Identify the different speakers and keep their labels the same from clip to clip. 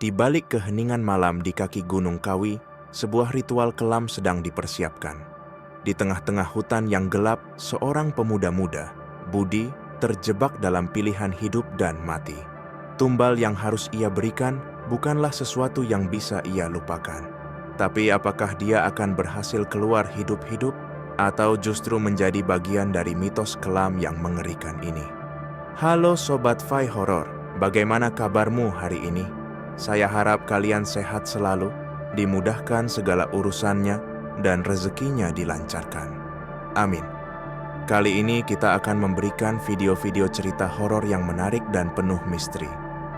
Speaker 1: Di balik keheningan malam di kaki Gunung Kawi, sebuah ritual kelam sedang dipersiapkan. Di tengah-tengah hutan yang gelap, seorang pemuda muda, Budi, terjebak dalam pilihan hidup dan mati. Tumbal yang harus ia berikan bukanlah sesuatu yang bisa ia lupakan. Tapi apakah dia akan berhasil keluar hidup-hidup atau justru menjadi bagian dari mitos kelam yang mengerikan ini? Halo Sobat Fai Horor, bagaimana kabarmu hari ini? Saya harap kalian sehat selalu, dimudahkan segala urusannya, dan rezekinya dilancarkan. Amin. Kali ini kita akan memberikan video-video cerita horor yang menarik dan penuh misteri.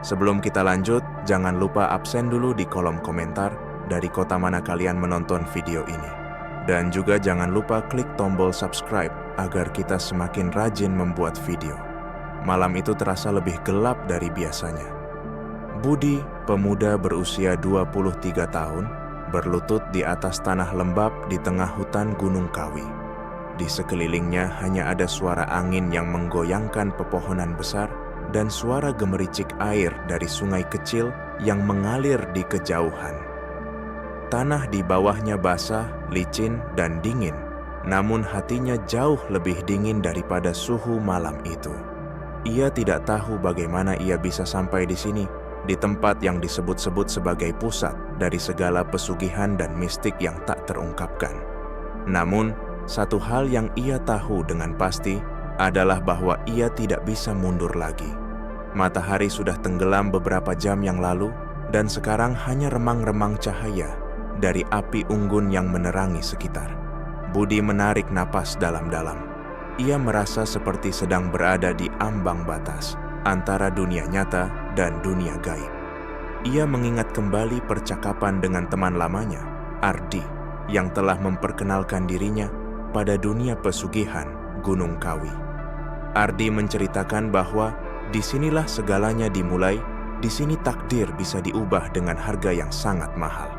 Speaker 1: Sebelum kita lanjut, jangan lupa absen dulu di kolom komentar dari kota mana kalian menonton video ini. Dan juga jangan lupa klik tombol subscribe agar kita semakin rajin membuat video. Malam itu terasa lebih gelap dari biasanya. Budi, pemuda berusia 23 tahun, berlutut di atas tanah lembab di tengah hutan Gunung Kawi. Di sekelilingnya hanya ada suara angin yang menggoyangkan pepohonan besar dan suara gemericik air dari sungai kecil yang mengalir di kejauhan. Tanah di bawahnya basah, licin, dan dingin, namun hatinya jauh lebih dingin daripada suhu malam itu. Ia tidak tahu bagaimana ia bisa sampai di sini, di tempat yang disebut-sebut sebagai pusat dari segala pesugihan dan mistik yang tak terungkapkan. Namun, satu hal yang ia tahu dengan pasti adalah bahwa ia tidak bisa mundur lagi. Matahari sudah tenggelam beberapa jam yang lalu, dan sekarang hanya remang-remang cahaya dari api unggun yang menerangi sekitar. Budi menarik napas dalam-dalam. Ia merasa seperti sedang berada di ambang batas antara dunia nyata dan dunia gaib. Ia mengingat kembali percakapan dengan teman lamanya, Ardi, yang telah memperkenalkan dirinya pada dunia pesugihan Gunung Kawi. Ardi menceritakan bahwa disinilah segalanya dimulai, di sini takdir bisa diubah dengan harga yang sangat mahal.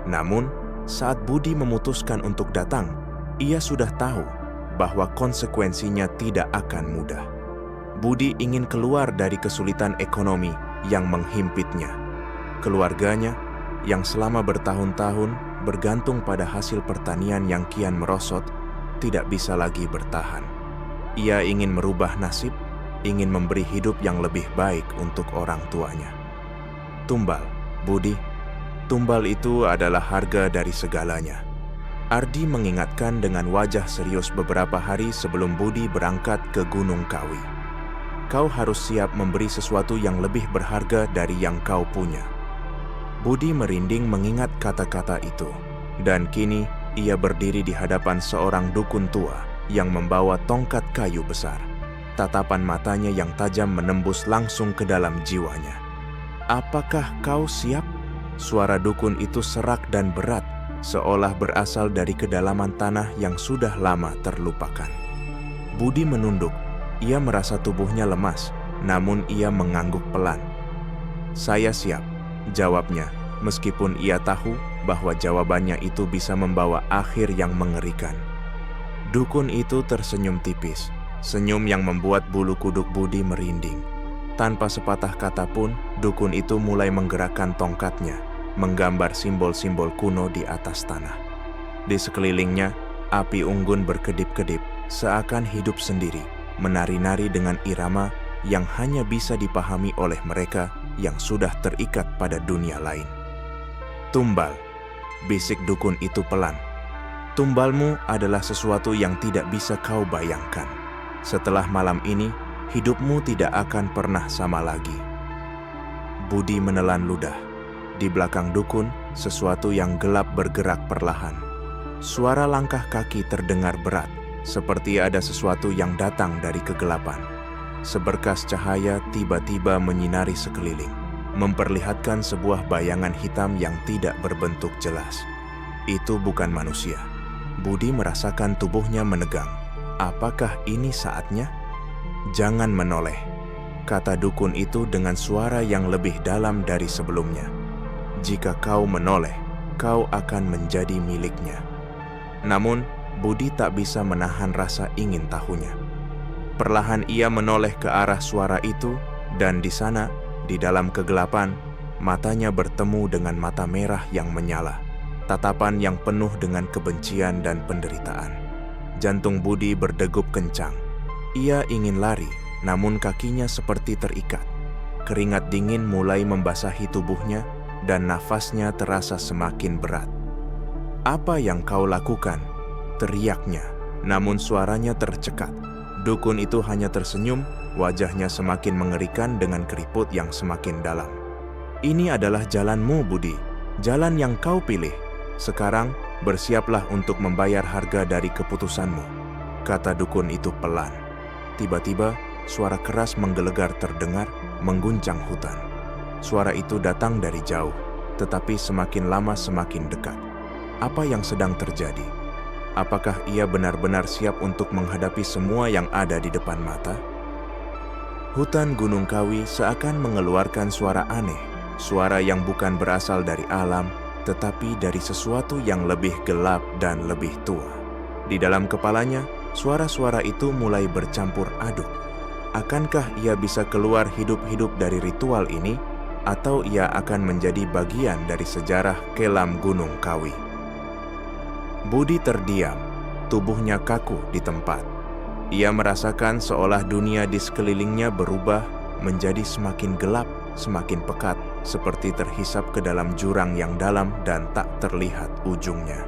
Speaker 1: Namun, saat Budi memutuskan untuk datang, ia sudah tahu bahwa konsekuensinya tidak akan mudah. Budi ingin keluar dari kesulitan ekonomi yang menghimpitnya. Keluarganya, yang selama bertahun-tahun bergantung pada hasil pertanian yang kian merosot, tidak bisa lagi bertahan. Ia ingin merubah nasib, ingin memberi hidup yang lebih baik untuk orang tuanya. Tumbal, Budi, tumbal itu adalah harga dari segalanya. Ardi mengingatkan dengan wajah serius beberapa hari sebelum Budi berangkat ke Gunung Kawi. Kau harus siap memberi sesuatu yang lebih berharga dari yang kau punya. Budi merinding mengingat kata-kata itu, dan kini ia berdiri di hadapan seorang dukun tua yang membawa tongkat kayu besar. Tatapan matanya yang tajam menembus langsung ke dalam jiwanya. Apakah kau siap? Suara dukun itu serak dan berat, seolah berasal dari kedalaman tanah yang sudah lama terlupakan. Budi menunduk. Ia merasa tubuhnya lemas, namun ia mengangguk pelan. Saya siap, jawabnya, meskipun ia tahu bahwa jawabannya itu bisa membawa akhir yang mengerikan. Dukun itu tersenyum tipis, senyum yang membuat bulu kuduk Budi merinding. Tanpa sepatah kata pun, dukun itu mulai menggerakkan tongkatnya, menggambar simbol-simbol kuno di atas tanah. Di sekelilingnya, api unggun berkedip-kedip, seakan hidup sendiri, menari-nari dengan irama yang hanya bisa dipahami oleh mereka yang sudah terikat pada dunia lain. Tumbal, bisik dukun itu pelan. Tumbalmu adalah sesuatu yang tidak bisa kau bayangkan. Setelah malam ini, hidupmu tidak akan pernah sama lagi. Budi menelan ludah. Di belakang dukun, sesuatu yang gelap bergerak perlahan. Suara langkah kaki terdengar berat, seperti ada sesuatu yang datang dari kegelapan. Seberkas cahaya tiba-tiba menyinari sekeliling, memperlihatkan sebuah bayangan hitam yang tidak berbentuk jelas. Itu bukan manusia. Budi merasakan tubuhnya menegang. Apakah ini saatnya? Jangan menoleh, kata dukun itu dengan suara yang lebih dalam dari sebelumnya. Jika kau menoleh, kau akan menjadi miliknya. Namun, Budi tak bisa menahan rasa ingin tahunya. Perlahan ia menoleh ke arah suara itu, dan di sana, di dalam kegelapan, matanya bertemu dengan mata merah yang menyala, tatapan yang penuh dengan kebencian dan penderitaan. Jantung Budi berdegup kencang. Ia ingin lari, namun kakinya seperti terikat. Keringat dingin mulai membasahi tubuhnya dan nafasnya terasa semakin berat. "Apa yang kau lakukan?" teriaknya, namun suaranya tercekat. Dukun itu hanya tersenyum, wajahnya semakin mengerikan dengan keriput yang semakin dalam. "Ini adalah jalanmu, Budi, jalan yang kau pilih. Sekarang bersiaplah untuk membayar harga dari keputusanmu," kata dukun itu pelan. Tiba-tiba, suara keras menggelegar terdengar, mengguncang hutan. Suara itu datang dari jauh, tetapi semakin lama semakin dekat. Apa yang sedang terjadi? Apakah ia benar-benar siap untuk menghadapi semua yang ada di depan mata? Hutan Gunung Kawi seakan mengeluarkan suara aneh, suara yang bukan berasal dari alam, tetapi dari sesuatu yang lebih gelap dan lebih tua. Di dalam kepalanya, suara-suara itu mulai bercampur aduk. Akankah ia bisa keluar hidup-hidup dari ritual ini, atau ia akan menjadi bagian dari sejarah kelam Gunung Kawi? Budi terdiam, tubuhnya kaku di tempat. Ia merasakan seolah dunia di sekelilingnya berubah menjadi semakin gelap, semakin pekat, seperti terhisap ke dalam jurang yang dalam dan tak terlihat ujungnya.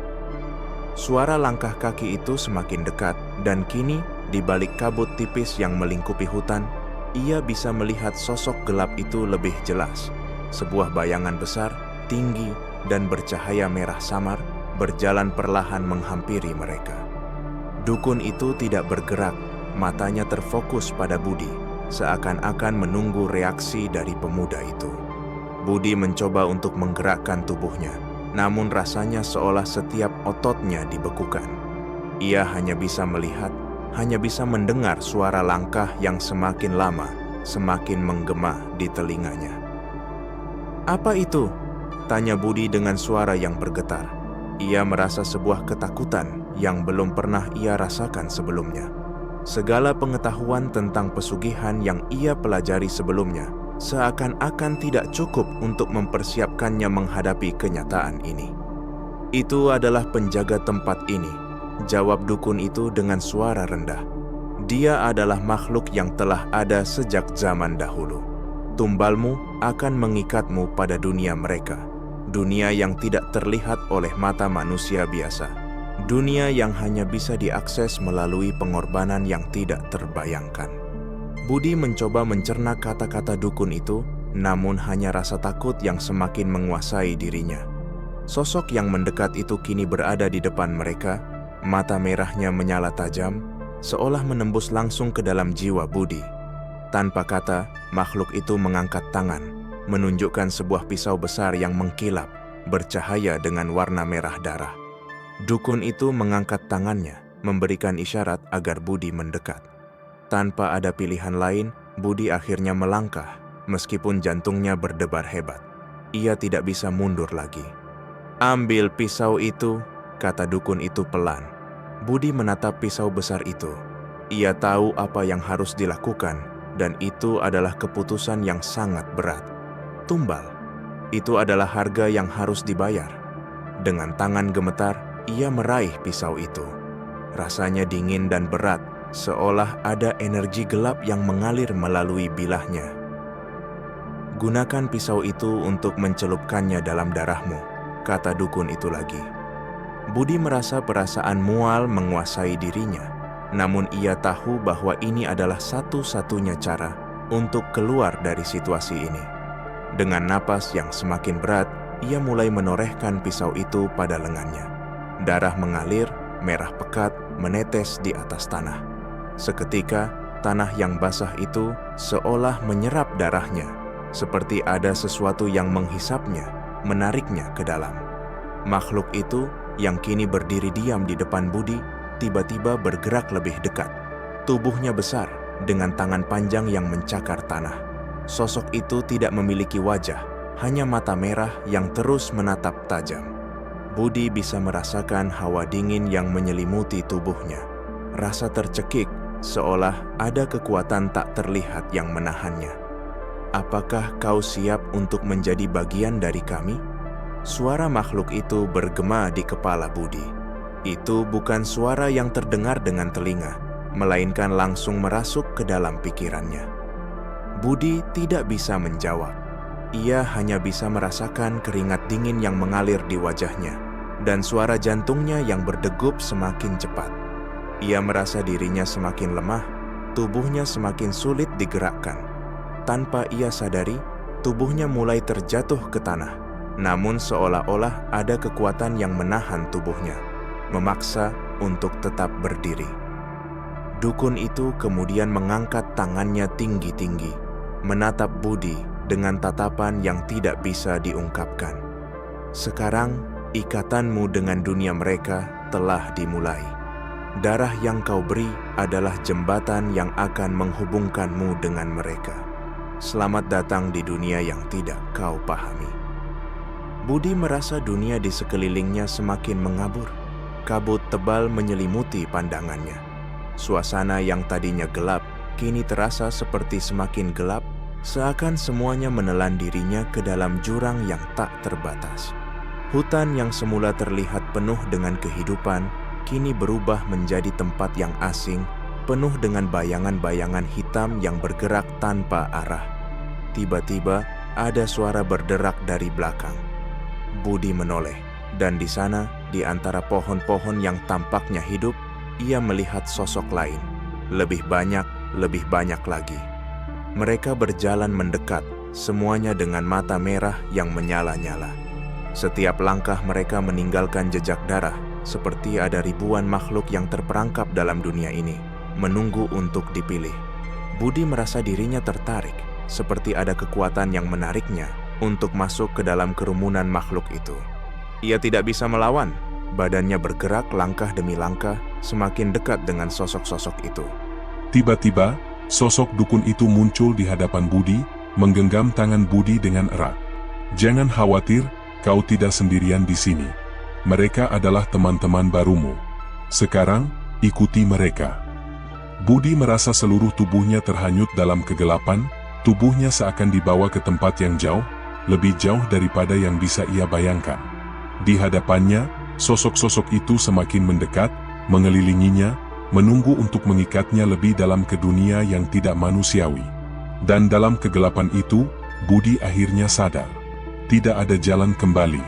Speaker 1: Suara langkah kaki itu semakin dekat, dan kini, di balik kabut tipis yang melingkupi hutan, ia bisa melihat sosok gelap itu lebih jelas. Sebuah bayangan besar, tinggi, dan bercahaya merah samar, berjalan perlahan menghampiri mereka. Dukun itu tidak bergerak, matanya terfokus pada Budi, seakan-akan menunggu reaksi dari pemuda itu. Budi mencoba untuk menggerakkan tubuhnya, namun rasanya seolah setiap ototnya dibekukan. Ia hanya bisa melihat, hanya bisa mendengar suara langkah yang semakin lama, semakin menggema di telinganya. "Apa itu?" tanya Budi dengan suara yang bergetar. Ia merasa sebuah ketakutan yang belum pernah ia rasakan sebelumnya. Segala pengetahuan tentang pesugihan yang ia pelajari sebelumnya seakan-akan tidak cukup untuk mempersiapkannya menghadapi kenyataan ini. "Itu adalah penjaga tempat ini," jawab dukun itu dengan suara rendah. "Dia adalah makhluk yang telah ada sejak zaman dahulu. Tumbalmu akan mengikatmu pada dunia mereka. Dunia yang tidak terlihat oleh mata manusia biasa. Dunia yang hanya bisa diakses melalui pengorbanan yang tidak terbayangkan." Budi mencoba mencerna kata-kata dukun itu, namun hanya rasa takut yang semakin menguasai dirinya. Sosok yang mendekat itu kini berada di depan mereka, mata merahnya menyala tajam, seolah menembus langsung ke dalam jiwa Budi. Tanpa kata, makhluk itu mengangkat tangan, menunjukkan sebuah pisau besar yang mengkilap, bercahaya dengan warna merah darah. Dukun itu mengangkat tangannya, memberikan isyarat agar Budi mendekat. Tanpa ada pilihan lain, Budi akhirnya melangkah, meskipun jantungnya berdebar hebat. Ia tidak bisa mundur lagi. "Ambil pisau itu," kata dukun itu pelan. Budi menatap pisau besar itu. Ia tahu apa yang harus dilakukan, dan itu adalah keputusan yang sangat berat. Tumbal, itu adalah harga yang harus dibayar. Dengan tangan gemetar, ia meraih pisau itu. Rasanya dingin dan berat, seolah ada energi gelap yang mengalir melalui bilahnya. "Gunakan pisau itu untuk mencelupkannya dalam darahmu," kata dukun itu lagi. Budi merasa perasaan mual menguasai dirinya, namun ia tahu bahwa ini adalah satu-satunya cara untuk keluar dari situasi ini. Dengan napas yang semakin berat, ia mulai menorehkan pisau itu pada lengannya. Darah mengalir, merah pekat, menetes di atas tanah. Seketika, tanah yang basah itu seolah menyerap darahnya, seperti ada sesuatu yang menghisapnya, menariknya ke dalam. Makhluk itu, yang kini berdiri diam di depan Budi, tiba-tiba bergerak lebih dekat. Tubuhnya besar, dengan tangan panjang yang mencakar tanah. Sosok itu tidak memiliki wajah, hanya mata merah yang terus menatap tajam. Budi bisa merasakan hawa dingin yang menyelimuti tubuhnya. Rasa tercekik, seolah ada kekuatan tak terlihat yang menahannya. apakah kau siap untuk menjadi bagian dari kami? Suara makhluk itu bergema di kepala Budi. Itu bukan suara yang terdengar dengan telinga, melainkan langsung merasuk ke dalam pikirannya. Budi tidak bisa menjawab. Ia hanya bisa merasakan keringat dingin yang mengalir di wajahnya, dan suara jantungnya yang berdegup semakin cepat. Ia merasa dirinya semakin lemah, tubuhnya semakin sulit digerakkan. Tanpa ia sadari, tubuhnya mulai terjatuh ke tanah. Namun seolah-olah ada kekuatan yang menahan tubuhnya, memaksa untuk tetap berdiri. Dukun itu kemudian mengangkat tangannya tinggi-tinggi, menatap Budi dengan tatapan yang tidak bisa diungkapkan. Sekarang, ikatanmu dengan dunia mereka telah dimulai. Darah yang kau beri adalah jembatan yang akan menghubungkanmu dengan mereka. Selamat datang di dunia yang tidak kau pahami. Budi merasa dunia di sekelilingnya semakin mengabur. Kabut tebal menyelimuti pandangannya. Suasana yang tadinya gelap, kini terasa seperti semakin gelap, seakan semuanya menelan dirinya ke dalam jurang yang tak terbatas. Hutan yang semula terlihat penuh dengan kehidupan, kini berubah menjadi tempat yang asing, penuh dengan bayangan-bayangan hitam yang bergerak tanpa arah. Tiba-tiba, ada suara berderak dari belakang. Budi menoleh, dan di sana, di antara pohon-pohon yang tampaknya hidup, ia melihat sosok lain. Lebih banyak lagi. Mereka berjalan mendekat, semuanya dengan mata merah yang menyala-nyala. Setiap langkah mereka meninggalkan jejak darah, seperti ada ribuan makhluk yang terperangkap dalam dunia ini, menunggu untuk dipilih. Budi merasa dirinya tertarik, seperti ada kekuatan yang menariknya untuk masuk ke dalam kerumunan makhluk itu. Ia tidak bisa melawan, badannya bergerak langkah demi langkah, semakin dekat dengan sosok-sosok itu.
Speaker 2: Tiba-tiba, sosok dukun itu muncul di hadapan Budi, menggenggam tangan Budi dengan erat. "Jangan khawatir, kau tidak sendirian di sini. Mereka adalah teman-teman barumu. Sekarang, ikuti mereka." Budi merasa seluruh tubuhnya terhanyut dalam kegelapan, tubuhnya seakan dibawa ke tempat yang jauh, lebih jauh daripada yang bisa ia bayangkan. Di hadapannya, sosok-sosok itu semakin mendekat, mengelilinginya, menunggu untuk mengikatnya lebih dalam ke dunia yang tidak manusiawi. Dan dalam kegelapan itu, Budi akhirnya sadar. Tidak ada jalan kembali.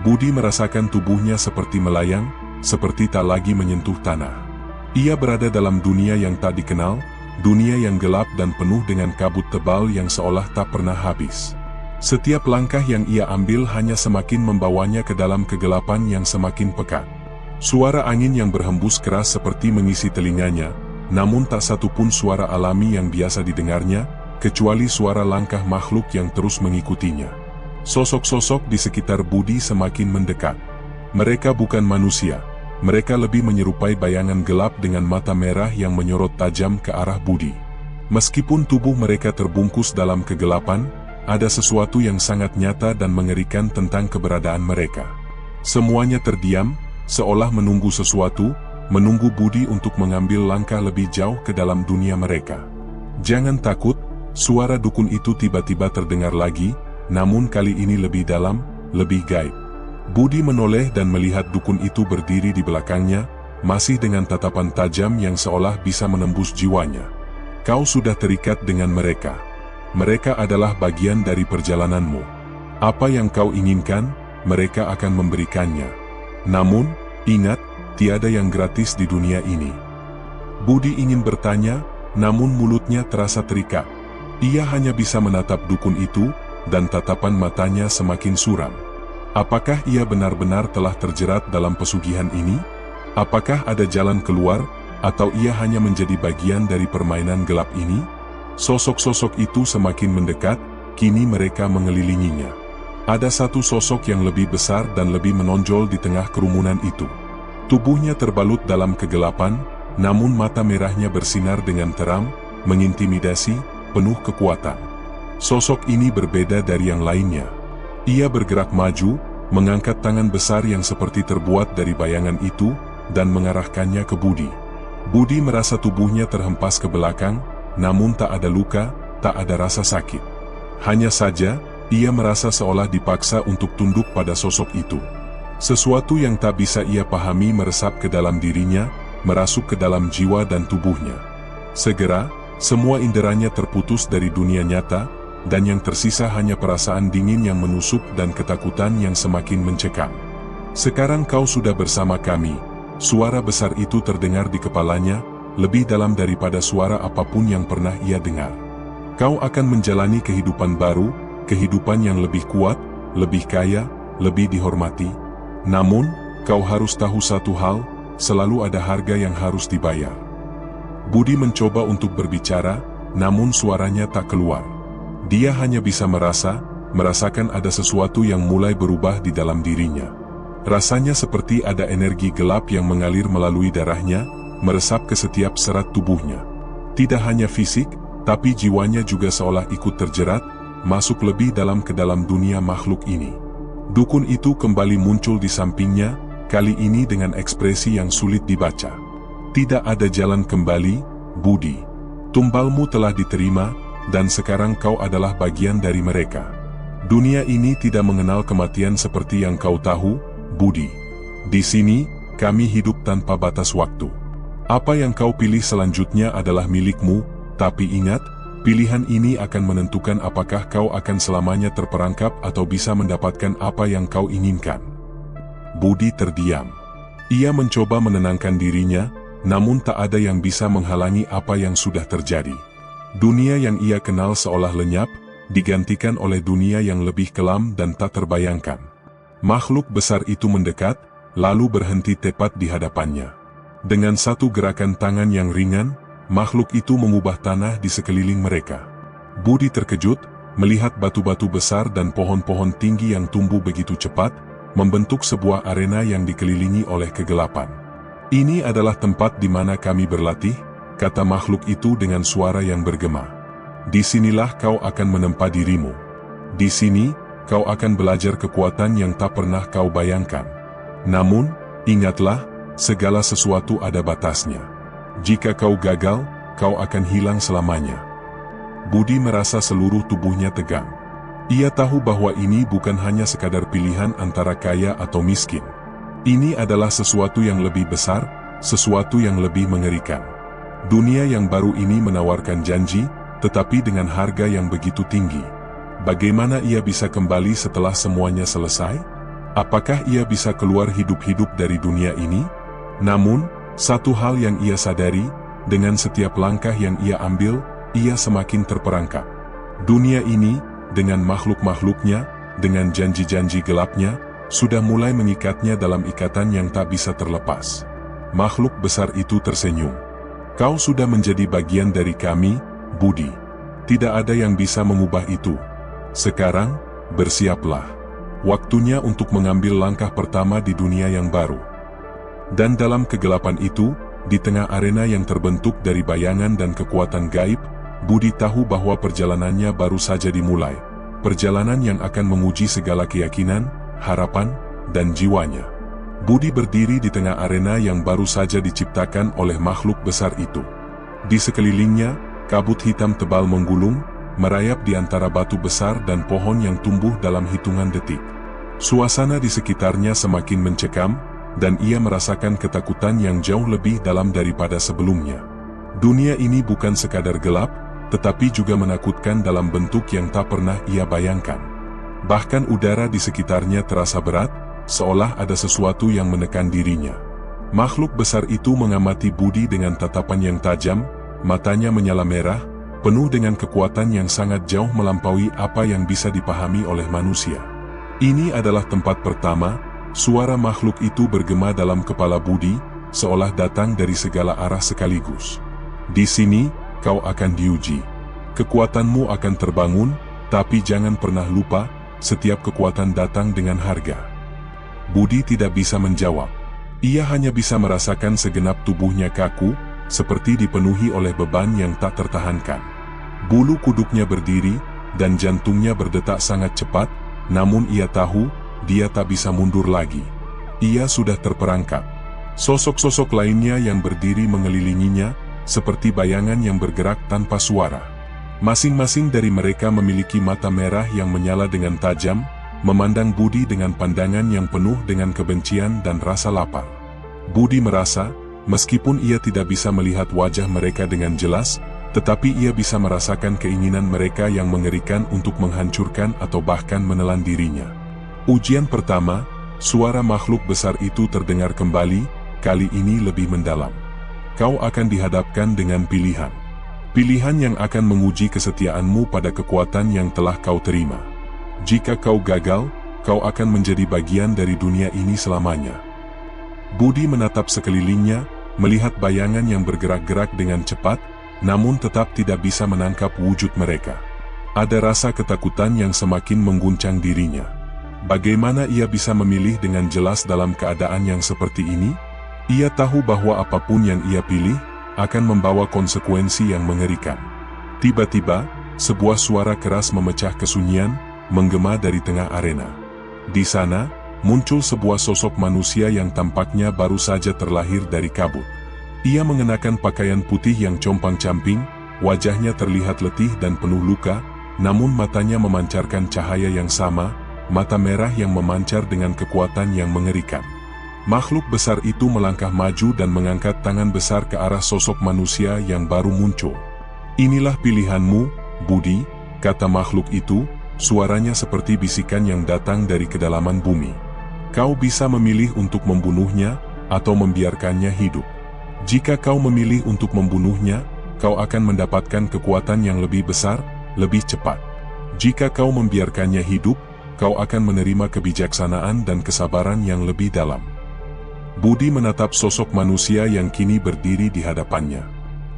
Speaker 2: Budi merasakan tubuhnya seperti melayang, seperti tak lagi menyentuh tanah. Ia berada dalam dunia yang tak dikenal, dunia yang gelap dan penuh dengan kabut tebal yang seolah tak pernah habis. Setiap langkah yang ia ambil hanya semakin membawanya ke dalam kegelapan yang semakin pekat. Suara angin yang berhembus keras seperti mengisi telinganya, namun tak satu pun suara alami yang biasa didengarnya, kecuali suara langkah makhluk yang terus mengikutinya. Sosok-sosok di sekitar Budi semakin mendekat. Mereka bukan manusia, mereka lebih menyerupai bayangan gelap dengan mata merah yang menyorot tajam ke arah Budi. Meskipun tubuh mereka terbungkus dalam kegelapan, ada sesuatu yang sangat nyata dan mengerikan tentang keberadaan mereka. Semuanya terdiam, seolah menunggu sesuatu, menunggu Budi untuk mengambil langkah lebih jauh ke dalam dunia mereka. "Jangan takut," suara dukun itu tiba-tiba terdengar lagi, namun kali ini lebih dalam, lebih gaib. Budi menoleh dan melihat dukun itu berdiri di belakangnya, masih dengan tatapan tajam yang seolah bisa menembus jiwanya. "Kau sudah terikat dengan mereka. Mereka adalah bagian dari perjalananmu. Apa yang kau inginkan, mereka akan memberikannya. Namun, ingat, tiada yang gratis di dunia ini." Budi ingin bertanya, namun mulutnya terasa terikat. Ia hanya bisa menatap dukun itu, dan tatapan matanya semakin suram. Apakah ia benar-benar telah terjerat dalam pesugihan ini? Apakah ada jalan keluar, atau ia hanya menjadi bagian dari permainan gelap ini? Sosok-sosok itu semakin mendekat, kini mereka mengelilinginya. Ada satu sosok yang lebih besar dan lebih menonjol di tengah kerumunan itu. Tubuhnya terbalut dalam kegelapan, namun mata merahnya bersinar dengan terang, mengintimidasi, penuh kekuatan. Sosok ini berbeda dari yang lainnya. Ia bergerak maju, mengangkat tangan besar yang seperti terbuat dari bayangan itu, dan mengarahkannya ke Budi. Budi merasa tubuhnya terhempas ke belakang, namun tak ada luka, tak ada rasa sakit. Hanya saja, ia merasa seolah dipaksa untuk tunduk pada sosok itu. Sesuatu yang tak bisa ia pahami meresap ke dalam dirinya, merasuk ke dalam jiwa dan tubuhnya. Segera, semua inderanya terputus dari dunia nyata, dan yang tersisa hanya perasaan dingin yang menusuk dan ketakutan yang semakin mencekam. "Sekarang kau sudah bersama kami," suara besar itu terdengar di kepalanya, lebih dalam daripada suara apapun yang pernah ia dengar. "Kau akan menjalani kehidupan baru, kehidupan yang lebih kuat, lebih kaya, lebih dihormati. Namun, kau harus tahu satu hal, selalu ada harga yang harus dibayar." Budi mencoba untuk berbicara, namun suaranya tak keluar. Dia hanya bisa merasakan ada sesuatu yang mulai berubah di dalam dirinya. Rasanya seperti ada energi gelap yang mengalir melalui darahnya, meresap ke setiap serat tubuhnya. Tidak hanya fisik, tapi jiwanya juga seolah ikut terjerat, masuk lebih dalam ke dalam dunia makhluk ini. Dukun itu kembali muncul di sampingnya, kali ini dengan ekspresi yang sulit dibaca. "Tidak ada jalan kembali, Budi. Tumbalmu telah diterima, dan sekarang kau adalah bagian dari mereka. Dunia ini tidak mengenal kematian seperti yang kau tahu, Budi. Di sini, kami hidup tanpa batas waktu. Apa yang kau pilih selanjutnya adalah milikmu, tapi ingat, pilihan ini akan menentukan apakah kau akan selamanya terperangkap atau bisa mendapatkan apa yang kau inginkan." Budi terdiam. Ia mencoba menenangkan dirinya, namun tak ada yang bisa menghalangi apa yang sudah terjadi. Dunia yang ia kenal seolah lenyap, digantikan oleh dunia yang lebih kelam dan tak terbayangkan. Makhluk besar itu mendekat, lalu berhenti tepat di hadapannya. Dengan satu gerakan tangan yang ringan, makhluk itu mengubah tanah di sekeliling mereka. Budi terkejut, melihat batu-batu besar dan pohon-pohon tinggi yang tumbuh begitu cepat, membentuk sebuah arena yang dikelilingi oleh kegelapan. "Ini adalah tempat di mana kami berlatih," kata makhluk itu dengan suara yang bergema. "Disinilah kau akan menempa dirimu. Di sini, kau akan belajar kekuatan yang tak pernah kau bayangkan. Namun, ingatlah, segala sesuatu ada batasnya. Jika kau gagal, kau akan hilang selamanya." Budi merasa seluruh tubuhnya tegang. Ia tahu bahwa ini bukan hanya sekadar pilihan antara kaya atau miskin. Ini adalah sesuatu yang lebih besar, sesuatu yang lebih mengerikan. Dunia yang baru ini menawarkan janji, tetapi dengan harga yang begitu tinggi. Bagaimana ia bisa kembali setelah semuanya selesai? Apakah ia bisa keluar hidup-hidup dari dunia ini? Namun, satu hal yang ia sadari, dengan setiap langkah yang ia ambil, ia semakin terperangkap. Dunia ini, dengan makhluk-makhluknya, dengan janji-janji gelapnya, sudah mulai mengikatnya dalam ikatan yang tak bisa terlepas. Makhluk besar itu tersenyum. "Kau sudah menjadi bagian dari kami, Budi. Tidak ada yang bisa mengubah itu. Sekarang, bersiaplah. Waktunya untuk mengambil langkah pertama di dunia yang baru." Dan dalam kegelapan itu, di tengah arena yang terbentuk dari bayangan dan kekuatan gaib, Budi tahu bahwa perjalanannya baru saja dimulai. Perjalanan yang akan menguji segala keyakinan, harapan, dan jiwanya. Budi berdiri di tengah arena yang baru saja diciptakan oleh makhluk besar itu. Di sekelilingnya, kabut hitam tebal menggulung, merayap di antara batu besar dan pohon yang tumbuh dalam hitungan detik. Suasana di sekitarnya semakin mencekam, dan ia merasakan ketakutan yang jauh lebih dalam daripada sebelumnya. Dunia ini bukan sekadar gelap, tetapi juga menakutkan dalam bentuk yang tak pernah ia bayangkan. Bahkan udara di sekitarnya terasa berat, seolah ada sesuatu yang menekan dirinya. Makhluk besar itu mengamati Budi dengan tatapan yang tajam, matanya menyala merah, penuh dengan kekuatan yang sangat jauh melampaui apa yang bisa dipahami oleh manusia. "Ini adalah tempat pertama," suara makhluk itu bergema dalam kepala Budi, seolah datang dari segala arah sekaligus. "Di sini, kau akan diuji. Kekuatanmu akan terbangun, tapi jangan pernah lupa, setiap kekuatan datang dengan harga." Budi tidak bisa menjawab. Ia hanya bisa merasakan segenap tubuhnya kaku, seperti dipenuhi oleh beban yang tak tertahankan. Bulu kuduknya berdiri, dan jantungnya berdetak sangat cepat, namun ia tahu, dia tak bisa mundur lagi. Ia sudah terperangkap. Sosok-sosok lainnya yang berdiri mengelilinginya, seperti bayangan yang bergerak tanpa suara. Masing-masing dari mereka memiliki mata merah yang menyala dengan tajam, memandang Budi dengan pandangan yang penuh dengan kebencian dan rasa lapar. Budi merasa, meskipun ia tidak bisa melihat wajah mereka dengan jelas, tetapi ia bisa merasakan keinginan mereka yang mengerikan untuk menghancurkan atau bahkan menelan dirinya. Ujian pertama, suara makhluk besar itu terdengar kembali, kali ini lebih mendalam. Kau akan dihadapkan dengan pilihan. Pilihan yang akan menguji kesetiaanmu pada kekuatan yang telah kau terima. Jika kau gagal, kau akan menjadi bagian dari dunia ini selamanya. Budi menatap sekelilingnya, melihat bayangan yang bergerak-gerak dengan cepat, namun tetap tidak bisa menangkap wujud mereka. Ada rasa ketakutan yang semakin mengguncang dirinya. Bagaimana ia bisa memilih dengan jelas dalam keadaan yang seperti ini? Ia tahu bahwa apapun yang ia pilih, akan membawa konsekuensi yang mengerikan. Tiba-tiba, sebuah suara keras memecah kesunyian, menggema dari tengah arena. Di sana, muncul sebuah sosok manusia yang tampaknya baru saja terlahir dari kabut. Ia mengenakan pakaian putih yang compang-camping, wajahnya terlihat letih dan penuh luka, namun matanya memancarkan cahaya yang sama, mata merah yang memancar dengan kekuatan yang mengerikan. Makhluk besar itu melangkah maju dan mengangkat tangan besar ke arah sosok manusia yang baru muncul. Inilah pilihanmu, Budi, kata makhluk itu, suaranya seperti bisikan yang datang dari kedalaman bumi. Kau bisa memilih untuk membunuhnya, atau membiarkannya hidup. Jika kau memilih untuk membunuhnya, kau akan mendapatkan kekuatan yang lebih besar, lebih cepat. Jika kau membiarkannya hidup, kau akan menerima kebijaksanaan dan kesabaran yang lebih dalam. Budi menatap sosok manusia yang kini berdiri di hadapannya.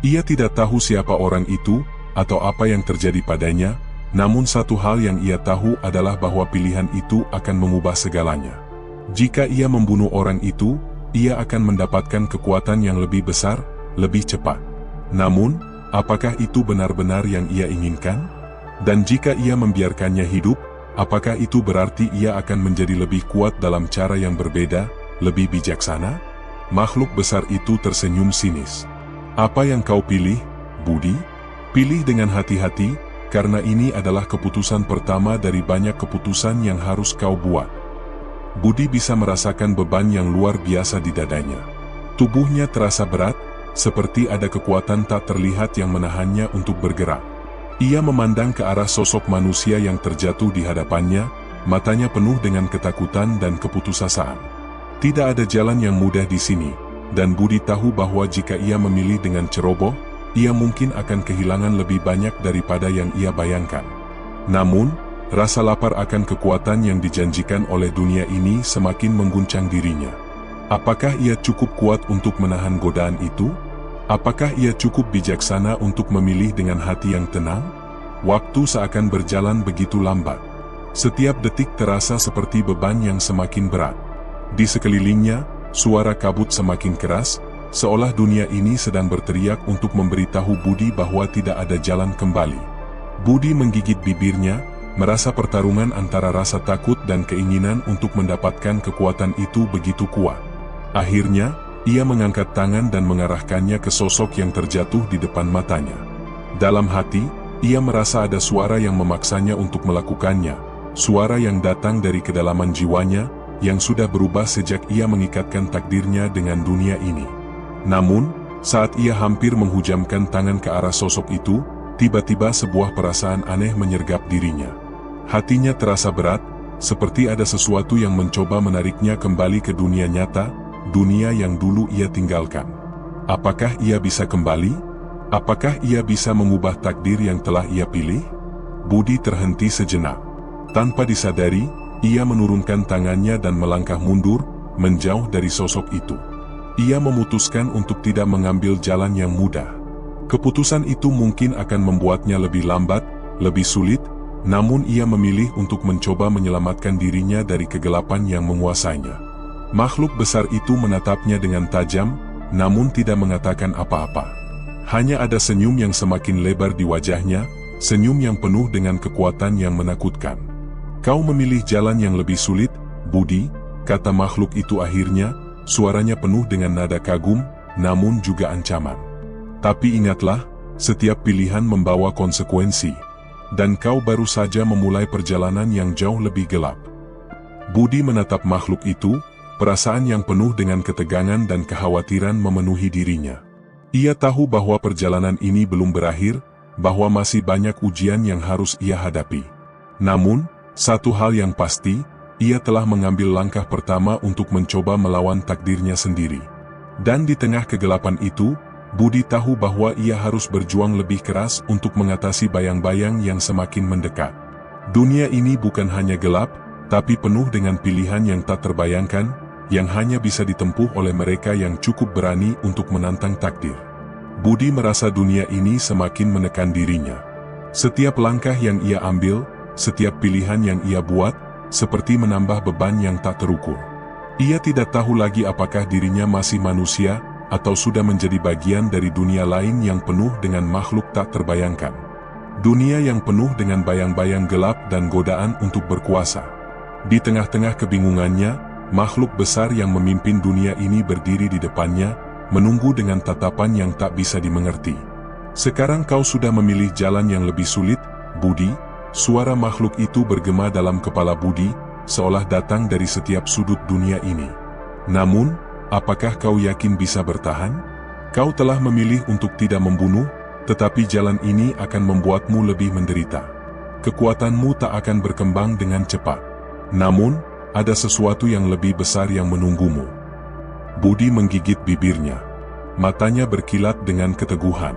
Speaker 2: Ia tidak tahu siapa orang itu, atau apa yang terjadi padanya, namun satu hal yang ia tahu adalah bahwa pilihan itu akan mengubah segalanya. Jika ia membunuh orang itu, ia akan mendapatkan kekuatan yang lebih besar, lebih cepat. Namun, apakah itu benar-benar yang ia inginkan? Dan jika ia membiarkannya hidup, apakah itu berarti ia akan menjadi lebih kuat dalam cara yang berbeda, lebih bijaksana? Makhluk besar itu tersenyum sinis. Apa yang kau pilih, Budi? Pilih dengan hati-hati, karena ini adalah keputusan pertama dari banyak keputusan yang harus kau buat. Budi bisa merasakan beban yang luar biasa di dadanya. Tubuhnya terasa berat, seperti ada kekuatan tak terlihat yang menahannya untuk bergerak. Ia memandang ke arah sosok manusia yang terjatuh di hadapannya, matanya penuh dengan ketakutan dan keputusasaan. Tidak ada jalan yang mudah di sini, dan Budi tahu bahwa jika ia memilih dengan ceroboh, ia mungkin akan kehilangan lebih banyak daripada yang ia bayangkan. Namun, rasa lapar akan kekuatan yang dijanjikan oleh dunia ini semakin mengguncang dirinya. Apakah ia cukup kuat untuk menahan godaan itu? Apakah ia cukup bijaksana untuk memilih dengan hati yang tenang? Waktu seakan berjalan begitu lambat. Setiap detik terasa seperti beban yang semakin berat. Di sekelilingnya, suara kabut semakin keras, seolah dunia ini sedang berteriak untuk memberitahu Budi bahwa tidak ada jalan kembali. Budi menggigit bibirnya, merasa pertarungan antara rasa takut dan keinginan untuk mendapatkan kekuatan itu begitu kuat. Akhirnya, ia mengangkat tangan dan mengarahkannya ke sosok yang terjatuh di depan matanya. Dalam hati, ia merasa ada suara yang memaksanya untuk melakukannya, suara yang datang dari kedalaman jiwanya, yang sudah berubah sejak ia mengikatkan takdirnya dengan dunia ini. Namun, saat ia hampir menghujamkan tangan ke arah sosok itu, tiba-tiba sebuah perasaan aneh menyergap dirinya. Hatinya terasa berat, seperti ada sesuatu yang mencoba menariknya kembali ke dunia nyata, dunia yang dulu ia tinggalkan. Apakah ia bisa kembali? Apakah ia bisa mengubah takdir yang telah ia pilih? Budi terhenti sejenak. Tanpa disadari, ia menurunkan tangannya dan melangkah mundur, menjauh dari sosok itu. Ia memutuskan untuk tidak mengambil jalan yang mudah. Keputusan itu mungkin akan membuatnya lebih lambat, lebih sulit, namun ia memilih untuk mencoba menyelamatkan dirinya dari kegelapan yang menguasainya. Makhluk besar itu menatapnya dengan tajam, namun tidak mengatakan apa-apa. Hanya ada senyum yang semakin lebar di wajahnya, senyum yang penuh dengan kekuatan yang menakutkan. Kau memilih jalan yang lebih sulit, Budi, kata makhluk itu akhirnya, suaranya penuh dengan nada kagum, namun juga ancaman. Tapi ingatlah, Setiap pilihan membawa konsekuensi, dan kau baru saja memulai perjalanan yang jauh lebih gelap. Budi menatap makhluk itu, perasaan yang penuh dengan ketegangan dan kekhawatiran memenuhi dirinya. Ia tahu bahwa perjalanan ini belum berakhir, bahwa masih banyak ujian yang harus ia hadapi. Namun, satu hal yang pasti, ia telah mengambil langkah pertama untuk mencoba melawan takdirnya sendiri. Dan di tengah kegelapan itu, Budi tahu bahwa ia harus berjuang lebih keras untuk mengatasi bayang-bayang yang semakin mendekat. Dunia ini bukan hanya gelap, tapi penuh dengan pilihan yang tak terbayangkan, yang hanya bisa ditempuh oleh mereka yang cukup berani untuk menantang takdir. Budi merasa dunia ini semakin menekan dirinya. Setiap langkah yang ia ambil, setiap pilihan yang ia buat, seperti menambah beban yang tak terukur. Ia tidak tahu lagi apakah dirinya masih manusia, atau sudah menjadi bagian dari dunia lain yang penuh dengan makhluk tak terbayangkan. Dunia yang penuh dengan bayang-bayang gelap dan godaan untuk berkuasa. Di tengah-tengah kebingungannya, makhluk besar yang memimpin dunia ini berdiri di depannya, menunggu dengan tatapan yang tak bisa dimengerti. Sekarang kau sudah memilih jalan yang lebih sulit, Budi. Suara makhluk itu bergema dalam kepala Budi, seolah datang dari setiap sudut dunia ini. Namun, apakah kau yakin bisa bertahan? Kau telah memilih untuk tidak membunuh, tetapi jalan ini akan membuatmu lebih menderita. Kekuatanmu tak akan berkembang dengan cepat. Namun, ada sesuatu yang lebih besar yang menunggumu. Budi menggigit bibirnya. Matanya berkilat dengan keteguhan.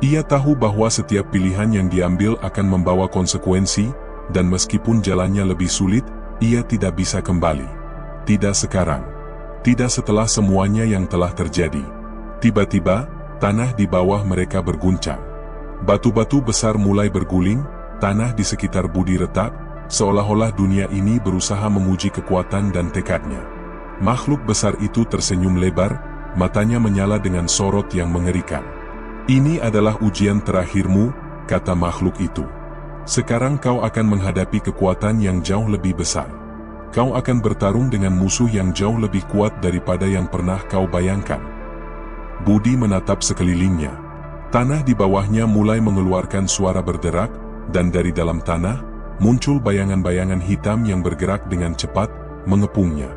Speaker 2: Ia tahu bahwa setiap pilihan yang diambil akan membawa konsekuensi, dan meskipun jalannya lebih sulit, ia tidak bisa kembali. Tidak sekarang. Tidak setelah semuanya yang telah terjadi. Tiba-tiba, tanah di bawah mereka berguncang. Batu-batu besar mulai berguling, tanah di sekitar Budi retak, seolah-olah dunia ini berusaha menguji kekuatan dan tekadnya. Makhluk besar itu tersenyum lebar, matanya menyala dengan sorot yang mengerikan. Ini adalah ujian terakhirmu, kata makhluk itu. Sekarang kau akan menghadapi kekuatan yang jauh lebih besar. Kau akan bertarung dengan musuh yang jauh lebih kuat daripada yang pernah kau bayangkan. Budi menatap sekelilingnya. Tanah di bawahnya mulai mengeluarkan suara berderak, dan dari dalam tanah, muncul bayangan-bayangan hitam yang bergerak dengan cepat, mengepungnya.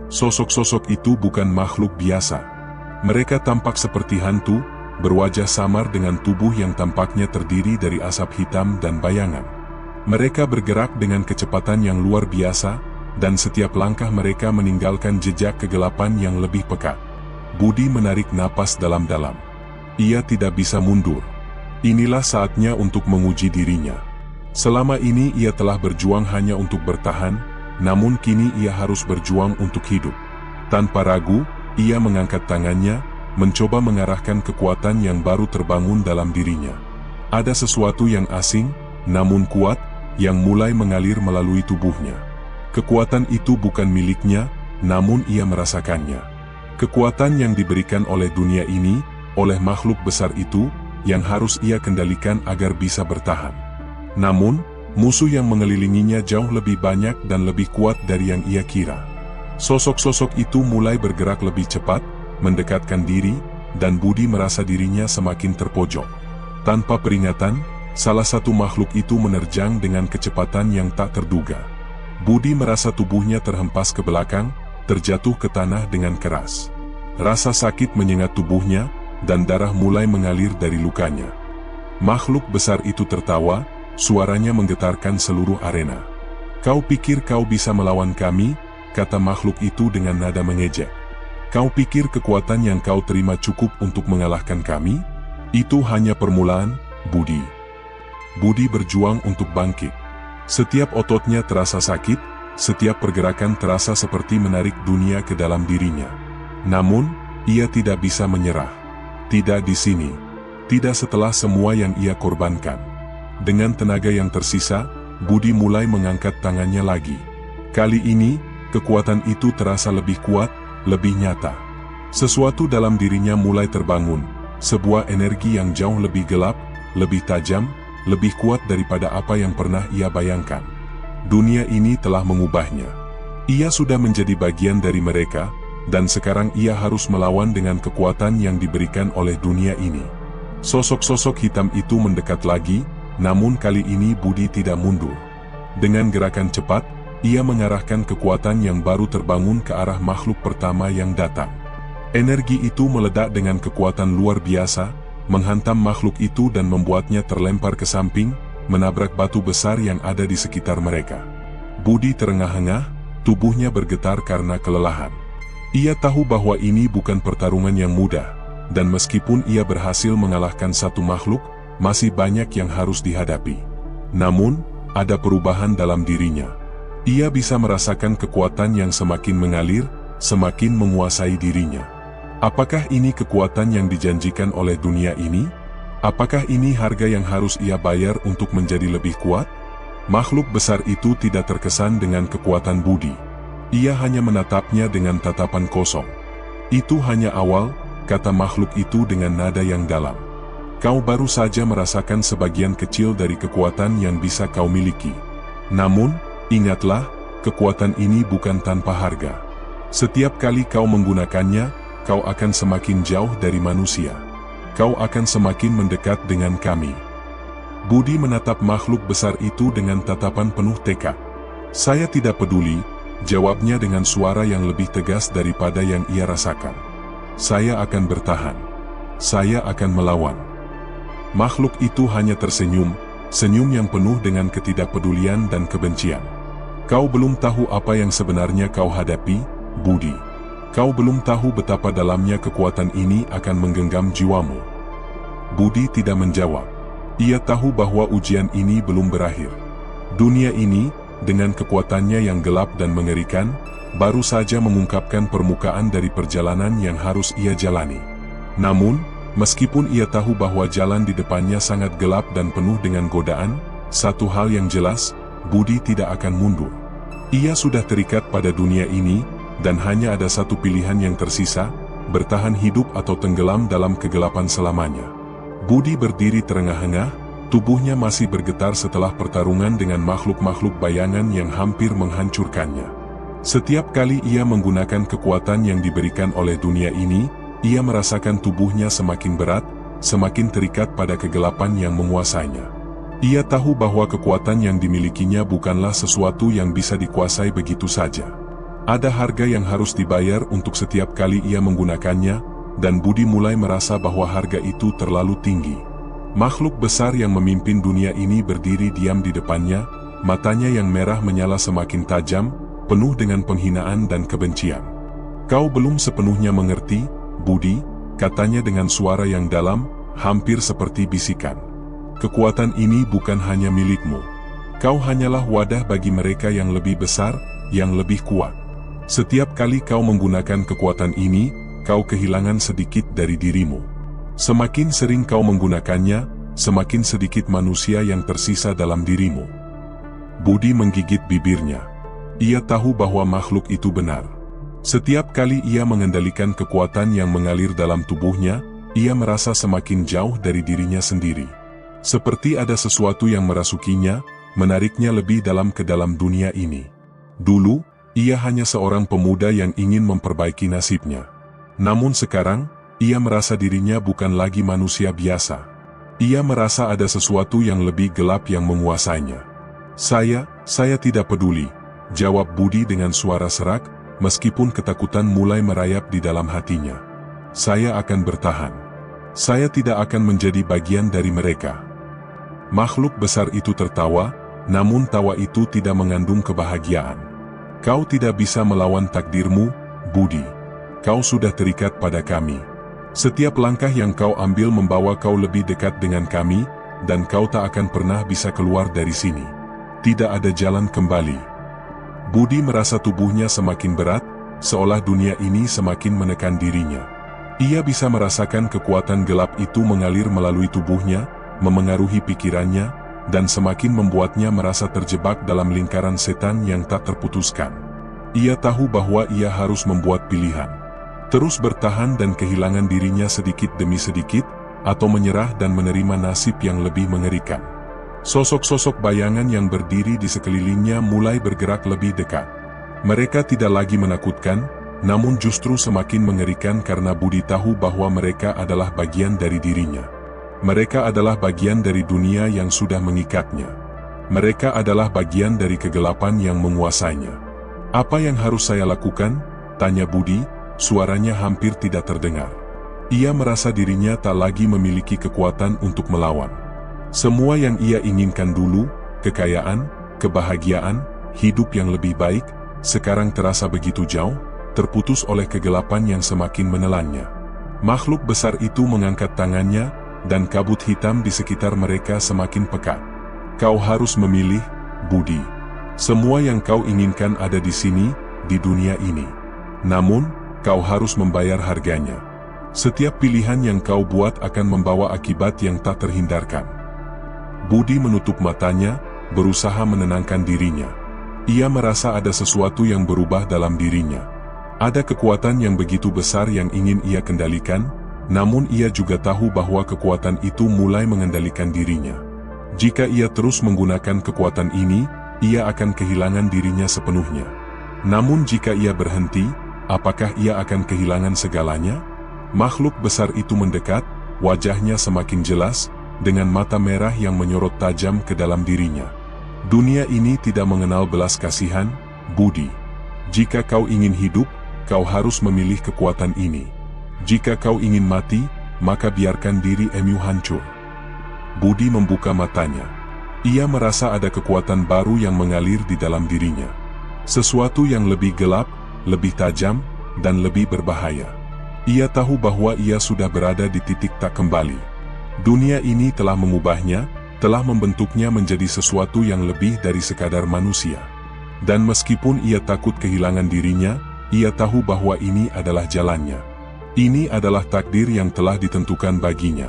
Speaker 2: Sosok-sosok itu bukan makhluk biasa. Mereka tampak seperti hantu, berwajah samar dengan tubuh yang tampaknya terdiri dari asap hitam dan bayangan. Mereka bergerak dengan kecepatan yang luar biasa, dan setiap langkah mereka meninggalkan jejak kegelapan yang lebih pekat. Budi menarik napas dalam-dalam. Ia tidak bisa mundur. Inilah saatnya untuk menguji dirinya. Selama ini ia telah berjuang hanya untuk bertahan, namun kini ia harus berjuang untuk hidup. Tanpa ragu, ia mengangkat tangannya, mencoba mengarahkan kekuatan yang baru terbangun dalam dirinya. Ada sesuatu yang asing, namun kuat, yang mulai mengalir melalui tubuhnya. Kekuatan itu bukan miliknya, namun ia merasakannya. Kekuatan yang diberikan oleh dunia ini, oleh makhluk besar itu, yang harus ia kendalikan agar bisa bertahan. Namun, musuh yang mengelilinginya jauh lebih banyak dan lebih kuat dari yang ia kira. Sosok-sosok itu mulai bergerak lebih cepat, mendekatkan diri, dan Budi merasa dirinya semakin terpojok. Tanpa peringatan, salah satu makhluk itu menerjang dengan kecepatan yang tak terduga. Budi merasa tubuhnya terhempas ke belakang, terjatuh ke tanah dengan keras. Rasa sakit menyengat tubuhnya, dan darah mulai mengalir dari lukanya. Makhluk besar itu tertawa, suaranya menggetarkan seluruh arena. "Kau pikir kau bisa melawan kami?" kata makhluk itu dengan nada mengejek. "Kau pikir kekuatan yang kau terima cukup untuk mengalahkan kami? Itu hanya permulaan, Budi." Budi berjuang untuk bangkit. Setiap ototnya terasa sakit, setiap pergerakan terasa seperti menarik dunia ke dalam dirinya. Namun, ia tidak bisa menyerah. Tidak di sini. Tidak setelah semua yang ia korbankan. Dengan tenaga yang tersisa, Budi mulai mengangkat tangannya lagi. Kali ini, kekuatan itu terasa lebih kuat, lebih nyata. Sesuatu dalam dirinya mulai terbangun, sebuah energi yang jauh lebih gelap, lebih tajam, lebih kuat daripada apa yang pernah ia bayangkan. Dunia ini telah mengubahnya. Ia sudah menjadi bagian dari mereka, dan sekarang ia harus melawan dengan kekuatan yang diberikan oleh dunia ini. Sosok-sosok hitam itu mendekat lagi, namun kali ini Budi tidak mundur. Dengan gerakan cepat, ia mengarahkan kekuatan yang baru terbangun ke arah makhluk pertama yang datang. Energi itu meledak dengan kekuatan luar biasa, menghantam makhluk itu dan membuatnya terlempar ke samping, menabrak batu besar yang ada di sekitar mereka. Budi terengah-engah, tubuhnya bergetar karena kelelahan. Ia tahu bahwa ini bukan pertarungan yang mudah, dan meskipun ia berhasil mengalahkan satu makhluk, masih banyak yang harus dihadapi. Namun, ada perubahan dalam dirinya. Ia bisa merasakan kekuatan yang semakin mengalir, semakin menguasai dirinya. Apakah ini kekuatan yang dijanjikan oleh dunia ini? Apakah ini harga yang harus ia bayar untuk menjadi lebih kuat? Makhluk besar itu tidak terkesan dengan kekuatan Budi. Ia hanya menatapnya dengan tatapan kosong. Itu hanya awal, kata makhluk itu dengan nada yang dalam. Kau baru saja merasakan sebagian kecil dari kekuatan yang bisa kau miliki. Namun, ingatlah, kekuatan ini bukan tanpa harga. Setiap kali kau menggunakannya, kau akan semakin jauh dari manusia. Kau akan semakin mendekat dengan kami. Budi menatap makhluk besar itu dengan tatapan penuh tekad. Saya tidak peduli, jawabnya dengan suara yang lebih tegas daripada yang ia rasakan. Saya akan bertahan. Saya akan melawan. Makhluk itu hanya tersenyum, senyum yang penuh dengan ketidakpedulian dan kebencian. Kau belum tahu apa yang sebenarnya kau hadapi, Budi. Kau belum tahu betapa dalamnya kekuatan ini akan menggenggam jiwamu. Budi tidak menjawab. Ia tahu bahwa ujian ini belum berakhir. Dunia ini, dengan kekuatannya yang gelap dan mengerikan, baru saja mengungkapkan permukaan dari perjalanan yang harus ia jalani. Namun, meskipun ia tahu bahwa jalan di depannya sangat gelap dan penuh dengan godaan, satu hal yang jelas, Budi tidak akan mundur. Ia sudah terikat pada dunia ini, dan hanya ada satu pilihan yang tersisa, bertahan hidup atau tenggelam dalam kegelapan selamanya. Budi berdiri terengah-engah, tubuhnya masih bergetar setelah pertarungan dengan makhluk-makhluk bayangan yang hampir menghancurkannya. Setiap kali ia menggunakan kekuatan yang diberikan oleh dunia ini, ia merasakan tubuhnya semakin berat, semakin terikat pada kegelapan yang menguasainya. Ia tahu bahwa kekuatan yang dimilikinya bukanlah sesuatu yang bisa dikuasai begitu saja. Ada harga yang harus dibayar untuk setiap kali ia menggunakannya, dan Budi mulai merasa bahwa harga itu terlalu tinggi. Makhluk besar yang memimpin dunia ini berdiri diam di depannya, matanya yang merah menyala semakin tajam, penuh dengan penghinaan dan kebencian. Kau belum sepenuhnya mengerti, Budi, katanya dengan suara yang dalam, hampir seperti bisikan. Kekuatan ini bukan hanya milikmu. Kau hanyalah wadah bagi mereka yang lebih besar, yang lebih kuat. Setiap kali kau menggunakan kekuatan ini, kau kehilangan sedikit dari dirimu. Semakin sering kau menggunakannya, semakin sedikit manusia yang tersisa dalam dirimu. Budi menggigit bibirnya. Ia tahu bahwa makhluk itu benar. Setiap kali ia mengendalikan kekuatan yang mengalir dalam tubuhnya, ia merasa semakin jauh dari dirinya sendiri. Seperti ada sesuatu yang merasukinya, menariknya lebih dalam ke dalam dunia ini. Dulu, ia hanya seorang pemuda yang ingin memperbaiki nasibnya. Namun sekarang, ia merasa dirinya bukan lagi manusia biasa. Ia merasa ada sesuatu yang lebih gelap yang menguasainya. Saya tidak peduli, jawab Budi dengan suara serak, meskipun ketakutan mulai merayap di dalam hatinya. Saya akan bertahan. Saya tidak akan menjadi bagian dari mereka. Makhluk besar itu tertawa, namun tawa itu tidak mengandung kebahagiaan. Kau tidak bisa melawan takdirmu, Budi. Kau sudah terikat pada kami. Setiap langkah yang kau ambil membawa kau lebih dekat dengan kami, dan kau tak akan pernah bisa keluar dari sini. Tidak ada jalan kembali. Budi merasa tubuhnya semakin berat, seolah dunia ini semakin menekan dirinya. Ia bisa merasakan kekuatan gelap itu mengalir melalui tubuhnya, memengaruhi pikirannya, dan semakin membuatnya merasa terjebak dalam lingkaran setan yang tak terputuskan. Ia tahu bahwa ia harus membuat pilihan. Terus bertahan dan kehilangan dirinya sedikit demi sedikit, atau menyerah dan menerima nasib yang lebih mengerikan. Sosok-sosok bayangan yang berdiri di sekelilingnya mulai bergerak lebih dekat. Mereka tidak lagi menakutkan, namun justru semakin mengerikan karena Budi tahu bahwa mereka adalah bagian dari dirinya. Mereka adalah bagian dari dunia yang sudah mengikatnya. Mereka adalah bagian dari kegelapan yang menguasainya. Apa yang harus saya lakukan? Tanya Budi, suaranya hampir tidak terdengar. Ia merasa dirinya tak lagi memiliki kekuatan untuk melawan. Semua yang ia inginkan dulu, kekayaan, kebahagiaan, hidup yang lebih baik, sekarang terasa begitu jauh, terputus oleh kegelapan yang semakin menelannya. Makhluk besar itu mengangkat tangannya, dan kabut hitam di sekitar mereka semakin pekat. Kau harus memilih, Budi. Semua yang kau inginkan ada di sini, di dunia ini. Namun, kau harus membayar harganya. Setiap pilihan yang kau buat akan membawa akibat yang tak terhindarkan. Budi menutup matanya, berusaha menenangkan dirinya. Ia merasa ada sesuatu yang berubah dalam dirinya. Ada kekuatan yang begitu besar yang ingin ia kendalikan, namun ia juga tahu bahwa kekuatan itu mulai mengendalikan dirinya. Jika ia terus menggunakan kekuatan ini, ia akan kehilangan dirinya sepenuhnya. Namun jika ia berhenti, apakah ia akan kehilangan segalanya? Makhluk besar itu mendekat, wajahnya semakin jelas, dengan mata merah yang menyorot tajam ke dalam dirinya. Dunia ini tidak mengenal belas kasihan, Budi. Jika kau ingin hidup, kau harus memilih kekuatan ini. Jika kau ingin mati, maka biarkan diri emu hancur. Budi membuka matanya. Ia merasa ada kekuatan baru yang mengalir di dalam dirinya. Sesuatu yang lebih gelap, lebih tajam, dan lebih berbahaya. Ia tahu bahwa ia sudah berada di titik tak kembali. Dunia ini telah mengubahnya, telah membentuknya menjadi sesuatu yang lebih dari sekadar manusia. Dan meskipun ia takut kehilangan dirinya, ia tahu bahwa ini adalah jalannya. Ini adalah takdir yang telah ditentukan baginya.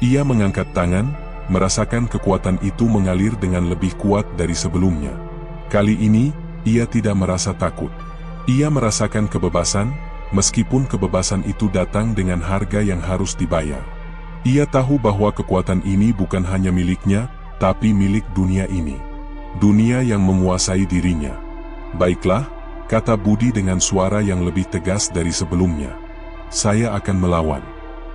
Speaker 2: Ia mengangkat tangan, merasakan kekuatan itu mengalir dengan lebih kuat dari sebelumnya. Kali ini, ia tidak merasa takut. Ia merasakan kebebasan, meskipun kebebasan itu datang dengan harga yang harus dibayar. Ia tahu bahwa kekuatan ini bukan hanya miliknya, tapi milik dunia ini. Dunia yang menguasai dirinya. Baiklah, kata Budi dengan suara yang lebih tegas dari sebelumnya. Saya akan melawan.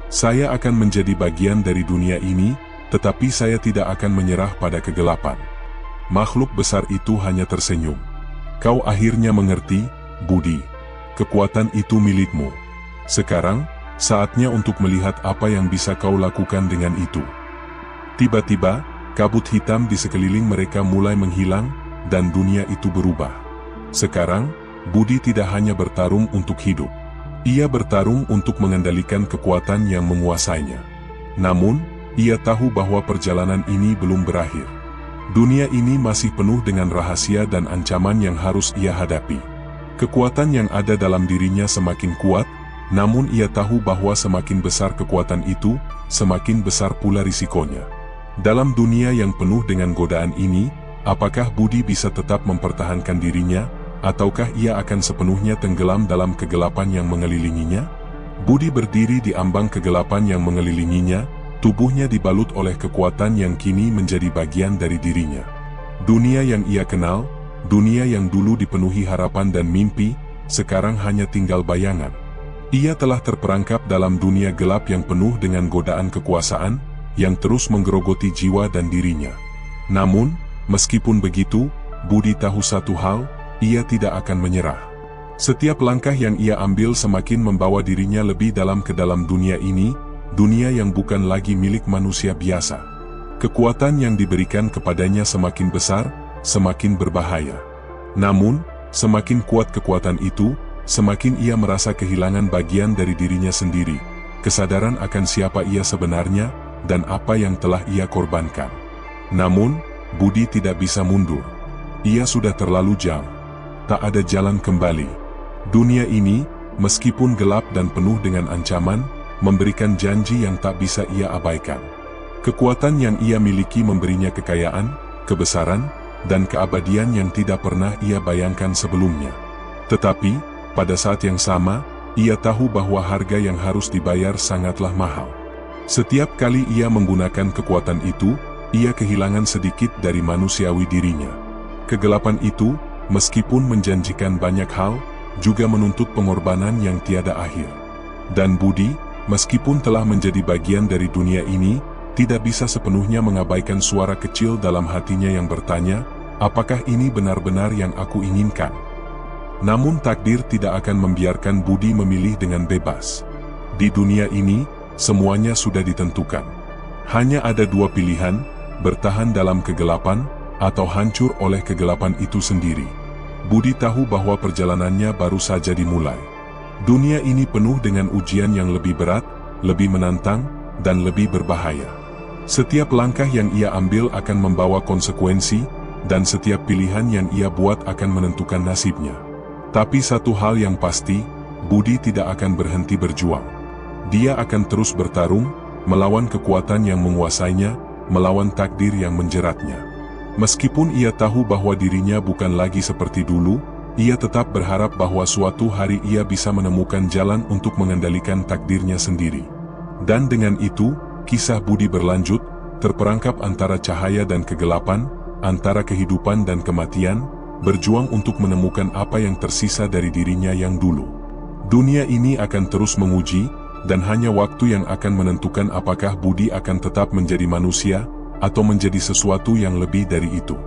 Speaker 2: Saya akan menjadi bagian dari dunia ini, tetapi saya tidak akan menyerah pada kegelapan. Makhluk besar itu hanya tersenyum. Kau akhirnya mengerti, Budi. Kekuatan itu milikmu. Sekarang, saatnya untuk melihat apa yang bisa kau lakukan dengan itu. Tiba-tiba, kabut hitam di sekeliling mereka mulai menghilang, dan dunia itu berubah. Sekarang, Budi tidak hanya bertarung untuk hidup. Ia bertarung untuk mengendalikan kekuatan yang menguasainya. Namun, ia tahu bahwa perjalanan ini belum berakhir. Dunia ini masih penuh dengan rahasia dan ancaman yang harus ia hadapi. Kekuatan yang ada dalam dirinya semakin kuat, namun ia tahu bahwa semakin besar kekuatan itu, semakin besar pula risikonya. Dalam dunia yang penuh dengan godaan ini, apakah Budi bisa tetap mempertahankan dirinya, ataukah ia akan sepenuhnya tenggelam dalam kegelapan yang mengelilinginya? Budi berdiri di ambang kegelapan yang mengelilinginya, tubuhnya dibalut oleh kekuatan yang kini menjadi bagian dari dirinya. Dunia yang ia kenal, dunia yang dulu dipenuhi harapan dan mimpi, sekarang hanya tinggal bayangan. Ia telah terperangkap dalam dunia gelap yang penuh dengan godaan kekuasaan, yang terus menggerogoti jiwa dan dirinya. Namun, meskipun begitu, Budi tahu satu hal, ia tidak akan menyerah. Setiap langkah yang ia ambil semakin membawa dirinya lebih dalam ke dalam dunia ini, dunia yang bukan lagi milik manusia biasa. Kekuatan yang diberikan kepadanya semakin besar, semakin berbahaya. Namun, semakin kuat kekuatan itu, semakin ia merasa kehilangan bagian dari dirinya sendiri, kesadaran akan siapa ia sebenarnya, dan apa yang telah ia korbankan. Namun, Budi tidak bisa mundur. Ia sudah terlalu jauh. Tak ada jalan kembali. Dunia ini, meskipun gelap dan penuh dengan ancaman, memberikan janji yang tak bisa ia abaikan. Kekuatan yang ia miliki memberinya kekayaan, kebesaran, dan keabadian yang tidak pernah ia bayangkan sebelumnya. Tetapi, pada saat yang sama, ia tahu bahwa harga yang harus dibayar sangatlah mahal. Setiap kali ia menggunakan kekuatan itu, ia kehilangan sedikit dari manusiawi dirinya. Kegelapan itu, meskipun menjanjikan banyak hal, juga menuntut pengorbanan yang tiada akhir. Dan Budi, meskipun telah menjadi bagian dari dunia ini, tidak bisa sepenuhnya mengabaikan suara kecil dalam hatinya yang bertanya, apakah ini benar-benar yang aku inginkan? Namun takdir tidak akan membiarkan Budi memilih dengan bebas. Di dunia ini, semuanya sudah ditentukan. Hanya ada dua pilihan, bertahan dalam kegelapan, atau hancur oleh kegelapan itu sendiri. Budi tahu bahwa perjalanannya baru saja dimulai. Dunia ini penuh dengan ujian yang lebih berat, lebih menantang, dan lebih berbahaya. Setiap langkah yang ia ambil akan membawa konsekuensi, dan setiap pilihan yang ia buat akan menentukan nasibnya. Tapi satu hal yang pasti, Budi tidak akan berhenti berjuang. Dia akan terus bertarung, melawan kekuatan yang menguasainya, melawan takdir yang menjeratnya. Meskipun ia tahu bahwa dirinya bukan lagi seperti dulu, ia tetap berharap bahwa suatu hari ia bisa menemukan jalan untuk mengendalikan takdirnya sendiri. Dan dengan itu, kisah Budi berlanjut, terperangkap antara cahaya dan kegelapan, antara kehidupan dan kematian, berjuang untuk menemukan apa yang tersisa dari dirinya yang dulu. Dunia ini akan terus menguji, dan hanya waktu yang akan menentukan apakah Budi akan tetap menjadi manusia, atau menjadi sesuatu yang lebih dari itu.